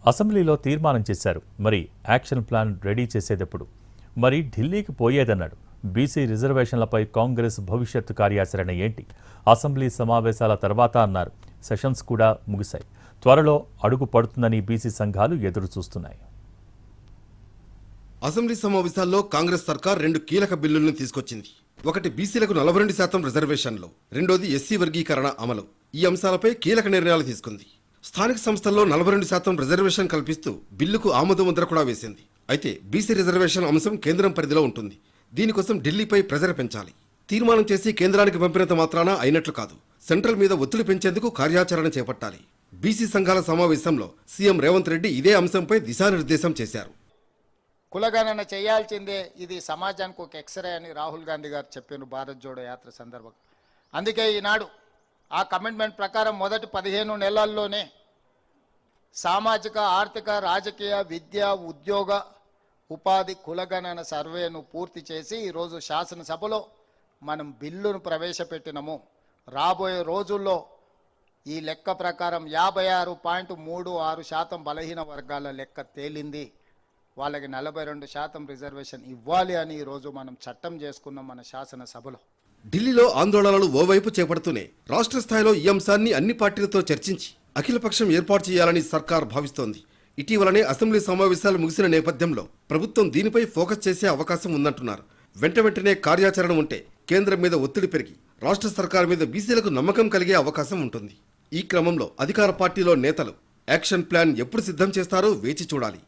అసెంబ్లీలో తీర్మానం చేశారు. మరి యాక్షన్ ప్లాన్ రెడీ చేసేటప్పుడు మరి ఢిల్లీకి పోయేదన్నాడు. బీసీ రిజర్వేషన్లపై కాంగ్రెస్ భవిష్యత్తు కార్యాచరణ ఏంటి? అసెంబ్లీ సమావేశాల తర్వాత అన్నారు. సెషన్స్ కూడా ముగిశాయి. త్వరలో అడుగు పడుతుందని బీసీ సంఘాలు ఎదురు చూస్తున్నాయి. అసెంబ్లీ సమావేశాల్లో కాంగ్రెస్ సర్కార్ 2 కీలక బిల్లులను తీసుకొచ్చింది. ఒకటి బీసీలకు 42% రిజర్వేషన్లు, రెండోది ఎస్సీ వర్గీకరణ అమలు. ఈ అంశాలపై కీలక నిర్ణయాలు తీసుకుంది. స్థానిక సంస్థల్లో 42% రిజర్వేషన్ కల్పిస్తూ బిల్లుకు ఆమోదముద్ర కూడా వేసింది. అయితే బీసీ రిజర్వేషన్ అంశం కేంద్రం పరిధిలో ఉంటుంది. దీనికోసం ఢిల్లీపై ప్రెజర్ పెంచాలి. తీర్మానం చేసి కేంద్రానికి పంపినంత మాత్రాన అయినట్లు కాదు. సెంట్రల్ మీద ఒత్తిడి పెంచేందుకు కార్యాచరణ చేపట్టాలి. బీసీ సంఘాల సమావేశంలో సీఎం రేవంత్ రెడ్డి ఇదే అంశంపై దిశానిర్దేశం చేశారు. కులగణన చేయాల్సిందే, ఇది సమాజానికి ఒక ఎక్స్రే అని రాహుల్ గాంధీ గారు చెప్పారు భారత్ జోడో యాత్ర సందర్భంగా. అందుకే ఈనాడు ఆ కమిట్మెంట్ ప్రకారం మొదటి 15 నెలల్లోనే సామాజిక, ఆర్థిక, రాజకీయ, విద్య, ఉద్యోగ, ఉపాధి కులగణన సర్వేను పూర్తి చేసి ఈరోజు శాసనసభలో మనం బిల్లును ప్రవేశపెట్టినము. రాబోయే రోజుల్లో ఈ లెక్క ప్రకారం 56.36% బలహీన వర్గాల లెక్క తేలింది. వాళ్ళకి 42% రిజర్వేషన్ ఇవ్వాలి అని ఈరోజు మనం చట్టం చేసుకున్నాం మన శాసనసభలో. ఢిల్లీలో ఆందోళనలు ఓవైపు చేపడుతూనే రాష్ట్ర స్థాయిలో ఈ అంశాన్ని అన్ని పార్టీలతో చర్చించి అఖిలపక్షం ఏర్పాటు చేయాలని సర్కార్ భావిస్తోంది. ఇటీవలనే అసెంబ్లీ సమావేశాలు ముగిసిన నేపథ్యంలో ప్రభుత్వం దీనిపై ఫోకస్ చేసే అవకాశం ఉందంటున్నారు. వెంటనే కార్యాచరణ ఉంటే కేంద్రం మీద ఒత్తిడి పెరిగి రాష్ట్ర సర్కార్ మీద బీసీలకు నమ్మకం కలిగే అవకాశం ఉంటుంది. ఈ క్రమంలో అధికార పార్టీలో నేతలు యాక్షన్ ప్లాన్ ఎప్పుడు సిద్ధం చేస్తారో వేచి చూడాలి.